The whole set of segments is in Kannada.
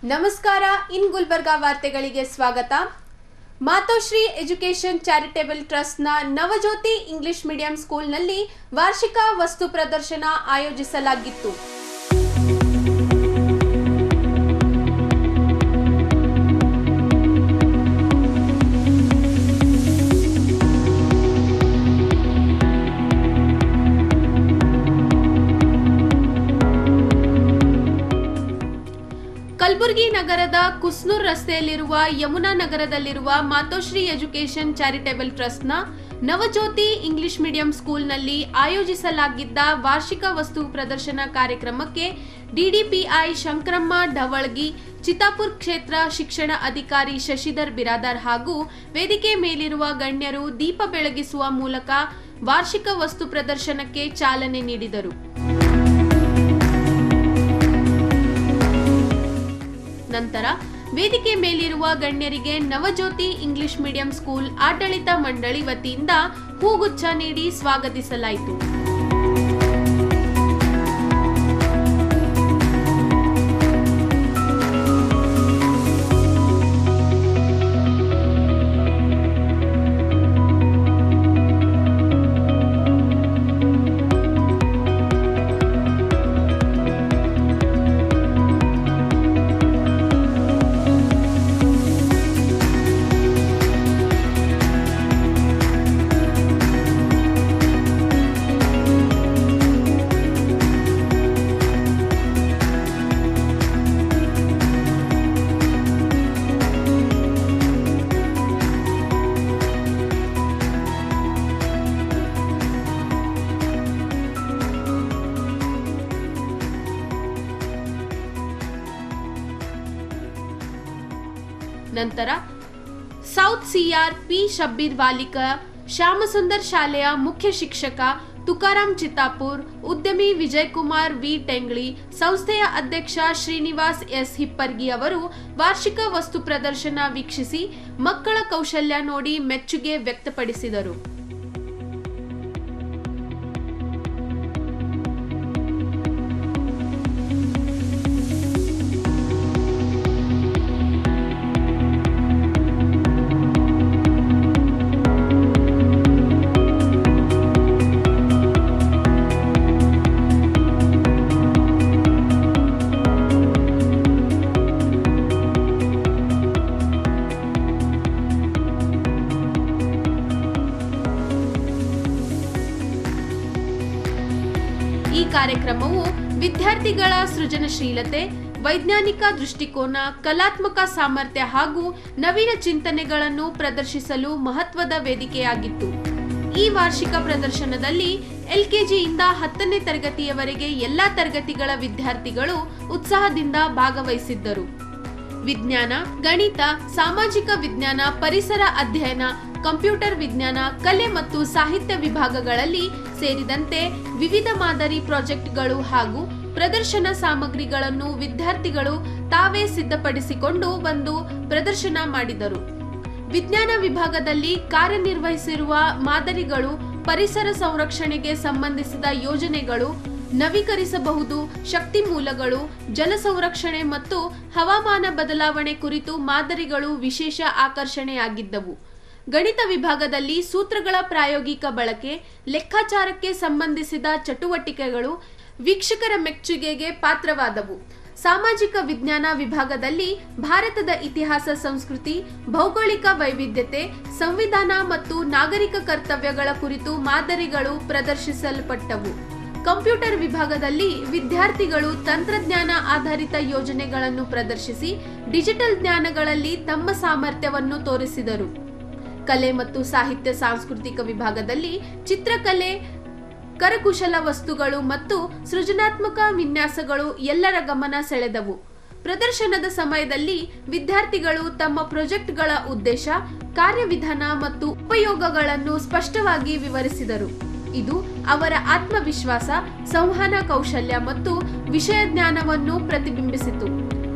ನಮಸ್ಕಾರ. ಇನ್ ಗುಲ್ಬರ್ಗಾ ವಾರ್ತೆಗಳಿಗೆ ಸ್ವಾಗತ. ಮಾತೋಶ್ರೀ ಎಜುಕೇಷನ್ ಚಾರಿಟೇಬಲ್ ಟ್ರಸ್ಟ್ನ ನವಜ್ಯೋತಿ ಇಂಗ್ಲಿಷ್ ಮೀಡಿಯಂ ಸ್ಕೂಲ್ನಲ್ಲಿ ವಾರ್ಷಿಕ ವಸ್ತು ಪ್ರದರ್ಶನ ಆಯೋಜಿಸಲಾಗಿತ್ತು. ಕಲಬುರಗಿ ನಗರದ ಕುಸ್ನೂರ್ ರಸ್ತೆಯಲ್ಲಿರುವ ಯಮುನಾ ನಗರದಲ್ಲಿರುವ ಮಾತೋಶ್ರೀ ಎಜುಕೇಷನ್ ಚಾರಿಟೇಬಲ್ ಟ್ರಸ್ಟ್ನ ನವಜ್ಯೋತಿ ಇಂಗ್ಲಿಷ್ ಮೀಡಿಯಂ ಸ್ಕೂಲ್ನಲ್ಲಿ ಆಯೋಜಿಸಲಾಗಿದ್ದ ವಾರ್ಷಿಕ ವಸ್ತು ಪ್ರದರ್ಶನ ಕಾರ್ಯಕ್ರಮಕ್ಕೆ ಡಿಡಿಪಿಐ ಶಂಕರಮ್ಮ ಢವಳಗಿ, ಚಿತ್ತಾಪುರ ಕ್ಷೇತ್ರ ಶಿಕ್ಷಣ ಅಧಿಕಾರಿ ಶಶಿಧರ್ ಬಿರಾದಾರ್ ಹಾಗೂ ವೇದಿಕೆ ಮೇಲಿರುವ ಗಣ್ಯರು ದೀಪ ಬೆಳಗಿಸುವ ಮೂಲಕ ವಾರ್ಷಿಕ ವಸ್ತು ಪ್ರದರ್ಶನಕ್ಕೆ ಚಾಲನೆ ನೀಡಿದರು. ನಂತರ ವೇದಿಕೆ ಮೇಲಿರುವ ಗಣ್ಯರಿಗೆ ನವಜ್ಯೋತಿ ಇಂಗ್ಲಿಷ್ ಮೀಡಿಯಂ ಸ್ಕೂಲ್ ಆಡಳಿತ ಮಂಡಳಿ ವತಿಯಿಂದ ಹೂಗುಚ್ಛ ನೀಡಿ ಸ್ವಾಗತಿಸಲಾಯಿತು. ನಂತರ ಸೌತ್ ಸಿಆರ್ ಪಿ ಶಬ್ಬೀರ್ ವಾಲಿಕ, ಶ್ಯಾಮಸುಂದರ್ ಶಾಲೆಯ ಮುಖ್ಯ ಶಿಕ್ಷಕ ತುಕಾರಾಮ್ ಚಿತ್ತಾಪುರ್, ಉದ್ಯಮಿ ವಿಜಯಕುಮಾರ್ ವಿ ಟೆಂಗ್ಳಿ, ಸಂಸ್ಥೆಯ ಅಧ್ಯಕ್ಷ ಶ್ರೀನಿವಾಸ್ ಎಸ್ ಹಿಪ್ಪರ್ಗಿ ಅವರು ವಾರ್ಷಿಕ ವಸ್ತು ಪ್ರದರ್ಶನ ವೀಕ್ಷಿಸಿ ಮಕ್ಕಳ ಕೌಶಲ್ಯ ನೋಡಿ ಮೆಚ್ಚುಗೆ ವ್ಯಕ್ತಪಡಿಸಿದರು. ಈ ಕಾರ್ಯಕ್ರಮವು ವಿದ್ಯಾರ್ಥಿಗಳ ಸೃಜನಶೀಲತೆ, ವೈಜ್ಞಾನಿಕ ದೃಷ್ಟಿಕೋನ, ಕಲಾತ್ಮಕ ಸಾಮರ್ಥ್ಯ ಹಾಗೂ ನವೀನ ಚಿಂತನೆಗಳನ್ನು ಪ್ರದರ್ಶಿಸಲು ಮಹತ್ವದ ವೇದಿಕೆಯಾಗಿತ್ತು. ಈ ವಾರ್ಷಿಕ ಪ್ರದರ್ಶನದಲ್ಲಿ ಎಲ್ಕೆಜಿಯಿಂದ 10ನೇ ತರಗತಿಯವರೆಗೆ ಎಲ್ಲಾ ತರಗತಿಗಳ ವಿದ್ಯಾರ್ಥಿಗಳು ಉತ್ಸಾಹದಿಂದ ಭಾಗವಹಿಸಿದ್ದರು. ವಿಜ್ಞಾನ, ಗಣಿತ, ಸಾಮಾಜಿಕ ವಿಜ್ಞಾನ, ಪರಿಸರ ಅಧ್ಯಯನ, ಕಂಪ್ಯೂಟರ್ ವಿಜ್ಞಾನ, ಕಲೆ ಮತ್ತು ಸಾಹಿತ್ಯ ವಿಭಾಗಗಳಲ್ಲಿ ಸೇರಿದಂತೆ ವಿವಿಧ ಮಾದರಿ ಪ್ರಾಜೆಕ್ಟ್ಗಳು ಹಾಗೂ ಪ್ರದರ್ಶನ ಸಾಮಗ್ರಿಗಳನ್ನು ವಿದ್ಯಾರ್ಥಿಗಳು ತಾವೇ ಸಿದ್ಧಪಡಿಸಿಕೊಂಡು ಬಂದು ಪ್ರದರ್ಶನ ಮಾಡಿದರು. ವಿಜ್ಞಾನ ವಿಭಾಗದಲ್ಲಿ ಕಾರ್ಯನಿರ್ವಹಿಸಿರುವ ಮಾದರಿಗಳು ಪರಿಸರ ಸಂರಕ್ಷಣೆಗೆ ಸಂಬಂಧಿಸಿದ ಯೋಜನೆಗಳು, ನವೀಕರಿಸಬಹುದು ಶಕ್ತಿ ಮೂಲಗಳು, ಜಲ ಸಂರಕ್ಷಣೆ ಮತ್ತು ಹವಾಮಾನ ಬದಲಾವಣೆ ಕುರಿತು ಮಾದರಿಗಳು ವಿಶೇಷ ಆಕರ್ಷಣೆಯಾಗಿದ್ದವು. ಗಣಿತ ವಿಭಾಗದಲ್ಲಿ ಸೂತ್ರಗಳ ಪ್ರಾಯೋಗಿಕ ಬಳಕೆ, ಲೆಕ್ಕಾಚಾರಕ್ಕೆ ಸಂಬಂಧಿಸಿದ ಚಟುವಟಿಕೆಗಳು ವೀಕ್ಷಕರ ಮೆಚ್ಚುಗೆಗೆ ಪಾತ್ರವಾದವು. ಸಾಮಾಜಿಕ ವಿಜ್ಞಾನ ವಿಭಾಗದಲ್ಲಿ ಭಾರತದ ಇತಿಹಾಸ, ಸಂಸ್ಕೃತಿ, ಭೌಗೋಳಿಕ ವೈವಿಧ್ಯತೆ, ಸಂವಿಧಾನ ಮತ್ತು ನಾಗರಿಕ ಕರ್ತವ್ಯಗಳ ಕುರಿತು ಮಾದರಿಗಳು ಪ್ರದರ್ಶಿಸಲ್ಪಟ್ಟವು. ಕಂಪ್ಯೂಟರ್ ವಿಭಾಗದಲ್ಲಿ ವಿದ್ಯಾರ್ಥಿಗಳು ತಂತ್ರಜ್ಞಾನ ಆಧಾರಿತ ಯೋಜನೆಗಳನ್ನು ಪ್ರದರ್ಶಿಸಿ ಡಿಜಿಟಲ್ ಜ್ಞಾನಗಳಲ್ಲಿ ತಮ್ಮ ಸಾಮರ್ಥ್ಯವನ್ನು ತೋರಿಸಿದರು. ಕಲೆ ಮತ್ತು ಸಾಹಿತ್ಯ ಸಾಂಸ್ಕೃತಿಕ ವಿಭಾಗದಲ್ಲಿ ಚಿತ್ರಕಲೆ, ಕರಕುಶಲ ವಸ್ತುಗಳು ಮತ್ತು ಸೃಜನಾತ್ಮಕ ವಿನ್ಯಾಸಗಳು ಎಲ್ಲರ ಗಮನ ಸೆಳೆದವು. ಪ್ರದರ್ಶನದ ಸಮಯದಲ್ಲಿ ವಿದ್ಯಾರ್ಥಿಗಳು ತಮ್ಮ ಪ್ರಾಜೆಕ್ಟ್ಗಳ ಉದ್ದೇಶ, ಕಾರ್ಯವಿಧಾನ ಮತ್ತು ಉಪಯೋಗಗಳನ್ನು ಸ್ಪಷ್ಟವಾಗಿ ವಿವರಿಸಿದರು. ಇದು ಅವರ ಆತ್ಮವಿಶ್ವಾಸ, ಸಂವಹನ ಕೌಶಲ್ಯ ಮತ್ತು ವಿಷಯ ಜ್ಞಾನವನ್ನು ಪ್ರತಿಬಿಂಬಿಸಿತು.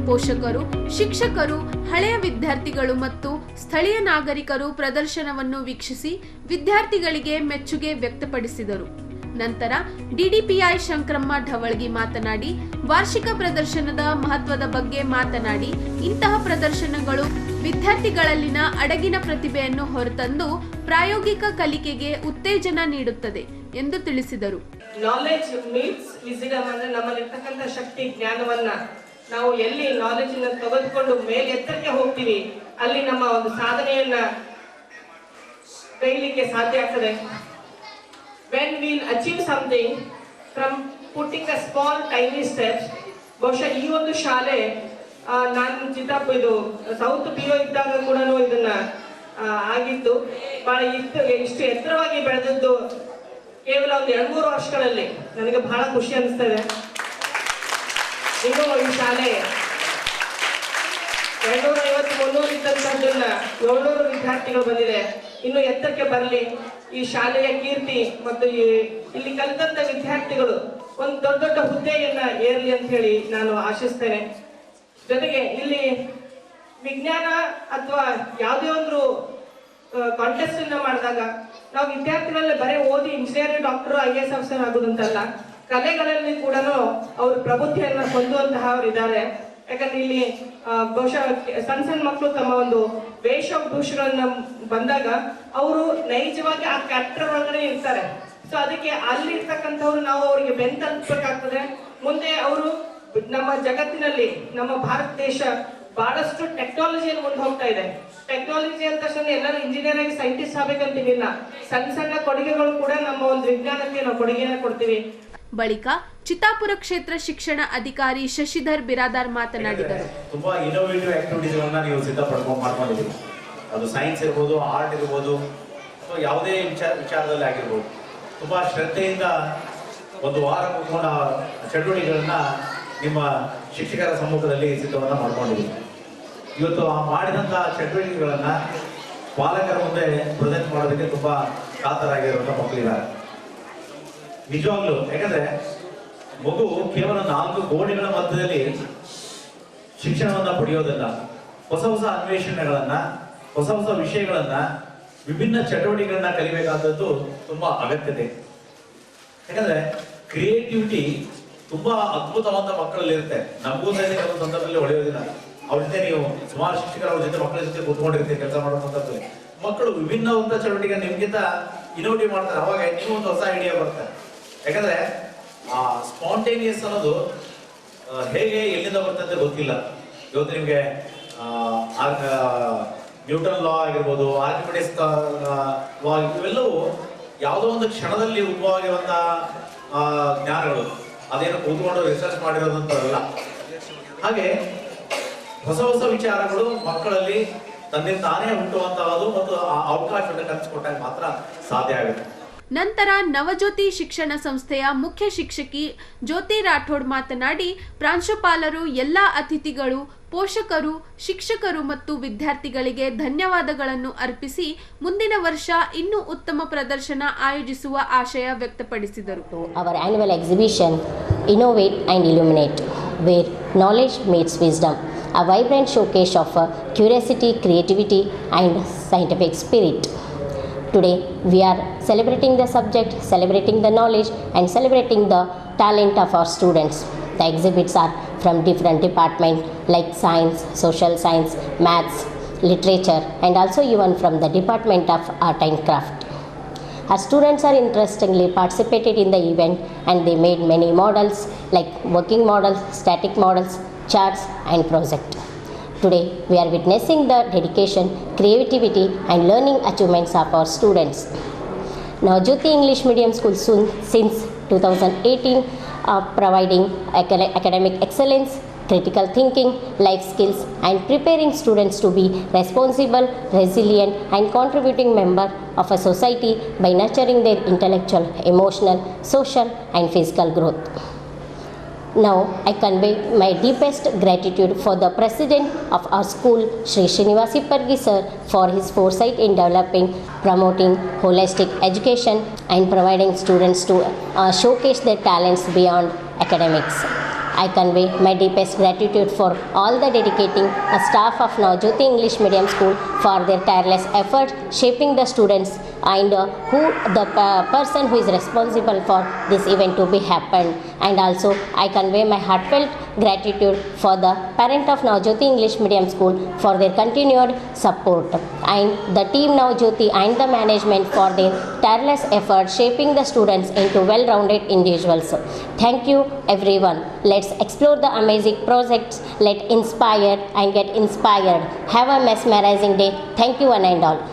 ಪೋಷಕರು, ಶಿಕ್ಷಕರು, ಹಳೆಯ ವಿದ್ಯಾರ್ಥಿಗಳು ಮತ್ತು ಸ್ಥಳೀಯ ನಾಗರಿಕರು ಪ್ರದರ್ಶನವನ್ನು ವೀಕ್ಷಿಸಿ ವಿದ್ಯಾರ್ಥಿಗಳಿಗೆ ಮೆಚ್ಚುಗೆ ವ್ಯಕ್ತಪಡಿಸಿದರು. ನಂತರ ಡಿಡಿಪಿಐ ಶಂಕರಮ್ಮ ಢವಳ್ಗಿ ಮಾತನಾಡಿ ವಾರ್ಷಿಕ ಪ್ರದರ್ಶನದ ಮಹತ್ವದ ಬಗ್ಗೆ ಮಾತನಾಡಿ ಇಂತಹ ಪ್ರದರ್ಶನಗಳು ವಿದ್ಯಾರ್ಥಿಗಳಲ್ಲಿನ ಅಡಗಿನ ಪ್ರತಿಭೆಯನ್ನು ಹೊರತಂದು ಪ್ರಾಯೋಗಿಕ ಕಲಿಕೆಗೆ ಉತ್ತೇಜನ ನೀಡುತ್ತದೆ ಎಂದು ತಿಳಿಸಿದರು. ನಾಲೆಜ್ ಮೀಟ್ಸ್ ವಿಸಿಡಮ್ ಅಂದ್ರೆ ನಮ್ಮಲ್ಲಿರ್ತಕ್ಕಂಥ ಶಕ್ತಿ ಜ್ಞಾನವನ್ನ ನಾವು ಎಲ್ಲಿ ನಾಲೆಜ್ ಅನ್ನು ತೆಗೆದುಕೊಂಡು ಮೇಲೆ ಎತ್ತರಕ್ಕೆ ಹೋಗ್ತೀವಿ ಅಲ್ಲಿ ನಮ್ಮ ಒಂದು ಸಾಧನೆಯನ್ನ ಕೈಲಿಕ್ಕೆ ಸಾಧ್ಯ ಆಗ್ತದೆ. When we'll achieve something from putting a small tiny steps, ಬಹುಶಃ ಈ ಒಂದು ಶಾಲೆ ನಾನು ಇದು ಸೌತ್ ಬಿಒ ಇದ್ದಾಗ ಕೂಡ ಇದನ್ನ ಆಗಿದ್ದು ಬಹಳ ಇಷ್ಟು ಎತ್ತರವಾಗಿ ಬೆಳೆದದ್ದು ಕೇವಲ ಒಂದು 2-3 ವರ್ಷಗಳಲ್ಲಿ. ನನಗೆ ಬಹಳ ಖುಷಿ ಅನಿಸ್ತದೆ. ಇನ್ನು ಈ ಶಾಲೆ 250-300 ಇದ್ದಂಥದ್ದನ್ನ 700 ವಿದ್ಯಾರ್ಥಿಗಳು ಬಂದಿದೆ. ಇನ್ನು ಎತ್ತರಕ್ಕೆ ಬರಲಿ. ಈ ಶಾಲೆಯ ಕೀರ್ತಿ ಮತ್ತು ಇಲ್ಲಿ ಕಲಿತಂತ ವಿದ್ಯಾರ್ಥಿಗಳು ಒಂದು ದೊಡ್ಡ ದೊಡ್ಡ ಹುದ್ದೆಯನ್ನ ಏರ್ಲಿ ಅಂತ ಹೇಳಿ ನಾನು ಆಶಿಸ್ತೇನೆ. ಜೊತೆಗೆ ಇಲ್ಲಿ ವಿಜ್ಞಾನ ಅಥವಾ ಯಾವುದೇ ಒಂದು ಕಾಂಟೆಸ್ಟ್ ಅನ್ನ ಮಾಡಿದಾಗ ನಾವು ವಿದ್ಯಾರ್ಥಿಗಳಲ್ಲಿ ಬರೀ ಓದಿ ಇಂಜಿನಿಯರ್, ಡಾಕ್ಟರ್, IAS ಆಫೀಸರ್ ಆಗುದಂತಲ್ಲ, ಕಲೆಗಳಲ್ಲಿ ಕೂಡ ಅವರು ಪ್ರಬುದ್ಧಿಯನ್ನ ಹೊಂದುವಂತಹ ಅವರು ಇದ್ದಾರೆ. ಯಾಕಂದ್ರೆ ಇಲ್ಲಿ ಬಹುಶಃ ಸಣ್ಣ ಸಣ್ಣ ಮಕ್ಕಳು ತಮ್ಮ ಒಂದು ವೇಷಭೂಷಗಳನ್ನ ಬಂದಾಗ ಅವರು ನೈಜವಾಗಿ ಆ ಕ್ಯಾರೆಕ್ಟರ್ ಒಳಗಡೆ ಇರ್ತಾರೆ. ಸೊ ಅದಕ್ಕೆ ಅಲ್ಲಿ ಇರ್ತಕ್ಕಂಥವ್ರು ನಾವು ಅವರಿಗೆ ಬೆಂತಲ್ಪಬೇಕಾಗ್ತದೆ. ಮುಂದೆ ಅವರು ನಮ್ಮ ಜಗತ್ತಿನಲ್ಲಿ ನಮ್ಮ ಭಾರತ ದೇಶ ಬಹಳಷ್ಟು ಟೆಕ್ನಾಲಜಿಯಲ್ಲಿ ಮುಂದೆ ಹೋಗ್ತಾ ಇದೆ. ಟೆಕ್ನಾಲಜಿ ಅಂತ ತಕ್ಷಣ ಎಲ್ಲರೂ ಇಂಜಿನಿಯರ್ ಆಗಿ ಸೈಂಟಿಸ್ಟ್ ಆಗ್ಬೇಕಂತೀನಿಲ್ಲ. ಸಣ್ಣ ಸಣ್ಣ ಕೊಡುಗೆಗಳು ಕೂಡ ನಮ್ಮ ಒಂದು ವಿಜ್ಞಾನಕ್ಕೆ ನಾವು ಕೊಡುಗೆಯನ್ನು ಕೊಡ್ತೀವಿ. ಬಳಿಕ ಚಿತ್ತಾಪುರ ಕ್ಷೇತ್ರ ಶಿಕ್ಷಣ ಅಧಿಕಾರಿ ಶಶಿಧರ್ ಬಿರಾದಾರ್ ಮಾತನಾಡಿದರು. ತುಂಬಾ ಇನೋವೇಟಿವ್ ಆಕ್ಟಿವಿಟೀಸ್ ಗಳನ್ನ ನೀವು ಮಾಡ್ಕೊಂಡಿದ್ದೀರಿ. ಅದು ಸೈನ್ಸ್ ಇರ್ಬೋದು, ಆರ್ಟ್ ಇರ್ಬೋದು, ಯಾವುದೇ ವಿಚಾರದಲ್ಲಿ ಆಗಿರ್ಬೋದು. ತುಂಬಾ ಶ್ರದ್ಧೆಯಿಂದ ಒಂದು ವಾರ ಕೂತ್ಕೊಂಡ ಚಟುವಟಿಕೆಗಳನ್ನ ನಿಮ್ಮ ಶಿಕ್ಷಕರ ಸಮ್ಮುಖದಲ್ಲಿ ಸಿದ್ಧವನ್ನ ಮಾಡ್ಕೊಂಡಿದ್ದೀವಿ. ಇವತ್ತು ಆ ಮಾಡಿದಂತ ಚಟುವಟಿಕೆಗಳನ್ನ ಪಾಲಕರ ಮುಂದೆ ಪ್ರೆಸೆಂಟ್ ಮಾಡೋದಕ್ಕೆ ತುಂಬಾ ಕಾತರಾಗಿರುವಂತ ಮಕ್ಕಳಿದ್ದಾರೆ. ನಿಜವಾಗ್ಲು ಯಾಕಂದ್ರೆ ಮಗು ಕೇವಲ 4 ಗೋಡೆಗಳ ಮಧ್ಯದಲ್ಲಿ ಶಿಕ್ಷಣವನ್ನ ಪಡೆಯೋದಲ್ಲ, ಹೊಸ ಹೊಸ ಅನ್ವೇಷಣೆಗಳನ್ನ, ಹೊಸ ಹೊಸ ವಿಷಯಗಳನ್ನ, ವಿಭಿನ್ನ ಚಟುವಟಿಕೆಗಳನ್ನ ಕಲಿಬೇಕಾದದ್ದು ತುಂಬಾ ಅಗತ್ಯತೆ. ಯಾಕಂದ್ರೆ ಕ್ರಿಯೇಟಿವಿಟಿ ತುಂಬಾ ಅದ್ಭುತವಾದ ಮಕ್ಕಳಲ್ಲಿ ಇರುತ್ತೆ. ನಮಗೂ ಸಹ ಕೆಲವು ಸಂದರ್ಭದಲ್ಲಿ ಹೊಳೆಯೋದಿಲ್ಲ. ಅವ್ರ ಜೊತೆ ನೀವು ಸುಮಾರು ಶಿಕ್ಷಕರ ಅವ್ರ ಜೊತೆ ಮಕ್ಕಳ ಜೊತೆ ಕೂತ್ಕೊಂಡಿರ್ತೀವಿ ಕೆಲಸ ಮಾಡೋ ಸಂದರ್ಭದಲ್ಲಿ. ಮಕ್ಕಳು ವಿಭಿನ್ನವಾದ ಚಟುವಟಿಕೆ ನಿಮ್ಗಿಂತ ಇನೋವೇಟಿವ್ ಮಾಡ್ತಾರೆ. ಅವಾಗ ನೀವು ಒಂದು ಹೊಸ ಐಡಿಯಾ ಬರುತ್ತೆ. ಯಾಕಂದ್ರೆ ಆ ಸ್ಪಾಂಟೇನಿಯಸ್ ಅನ್ನೋದು ಹೇಗೆ ಎಲ್ಲಿಂದ ಬರ್ತದೆ ಗೊತ್ತಿಲ್ಲ. ಇವತ್ತು ನಿಮ್ಗೆ ನ್ಯೂಟನ್ ಲಾ ಆಗಿರ್ಬೋದು, ಆರ್ಕಿಮಿಡಿಸ್ ಲಾ, ಇವೆಲ್ಲವೂ ಯಾವುದೋ ಒಂದು ಕ್ಷಣದಲ್ಲಿ ಉದ್ಭವ ಆಗಿರುವಂತಹ ಜ್ಞಾನಗಳು. ಅದೇನು ಕೂತ್ಕೊಂಡು ರಿಸರ್ಚ್ ಮಾಡಿರೋದಂತಲ್ಲ. ಹಾಗೆ ಹೊಸ ಹೊಸ ವಿಚಾರಗಳು ಮಕ್ಕಳಲ್ಲಿ ತನ್ನಿಂದ ತಾನೇ ಹುಟ್ಟುವಂತಹದ್ದು ಮತ್ತು ಆ ಅವಕಾಶವನ್ನು ಕಲ್ಪಿಸಿಕೊಟ್ಟಾಗ ಮಾತ್ರ ಸಾಧ್ಯ ಆಗುತ್ತೆ. ನಂತರ ನವಜ್ಯೋತಿ ಶಿಕ್ಷಣ ಸಂಸ್ಥೆಯ ಮುಖ್ಯ ಶಿಕ್ಷಕಿ ಜ್ಯೋತಿ ರಾಠೋಡ್ ಮಾತನಾಡಿ ಪ್ರಾಂಶುಪಾಲರು, ಎಲ್ಲಾ ಅತಿಥಿಗಳು, ಪೋಷಕರು, ಶಿಕ್ಷಕರು ಮತ್ತು ವಿದ್ಯಾರ್ಥಿಗಳಿಗೆ ಧನ್ಯವಾದಗಳನ್ನು ಅರ್ಪಿಸಿ ಮುಂದಿನ ವರ್ಷ ಇನ್ನೂ ಉತ್ತಮ ಪ್ರದರ್ಶನ ಆಯೋಜಿಸುವ ಆಶಯ ವ್ಯಕ್ತಪಡಿಸಿದರು. Our annual exhibition Innovate and Illuminate, where knowledge meets wisdom, a vibrant showcase of curiosity, creativity and scientific spirit. Today we are celebrating the subject, celebrating the knowledge and celebrating the talent of our students. The exhibits are from different departments like science, social science, maths, literature and also even from the Department of Art and Craft. Our students are interestingly participated in the event and they made many models like working models, static models, charts and project. Today we are witnessing the dedication, creativity and learning achievements of our students. Navajyoti English Medium School since 2018 providing academic excellence, critical thinking, life skills and preparing students to be responsible, resilient and contributing member of a society by nurturing their intellectual, emotional, social and physical growth. Now I convey my deepest gratitude for the president of our school, Shri Srinivasi Pargi sir, for his foresight in developing, promoting holistic education and providing students to showcase their talents beyond academics. I convey my deepest gratitude for all the dedicating staff of Navajyoti English Medium School for their tireless effort shaping the students and who the person who is responsible for this event to be happened. And also I convey my heartfelt gratitude for the parent of Navjyoti English Medium School for their continued support, and the team Navjyoti and the management for their tireless effort shaping the students into well-rounded individuals. Thank you everyone. Let's explore the amazing projects. Let inspire and get inspired. Have a mesmerizing day. Thank you one and all.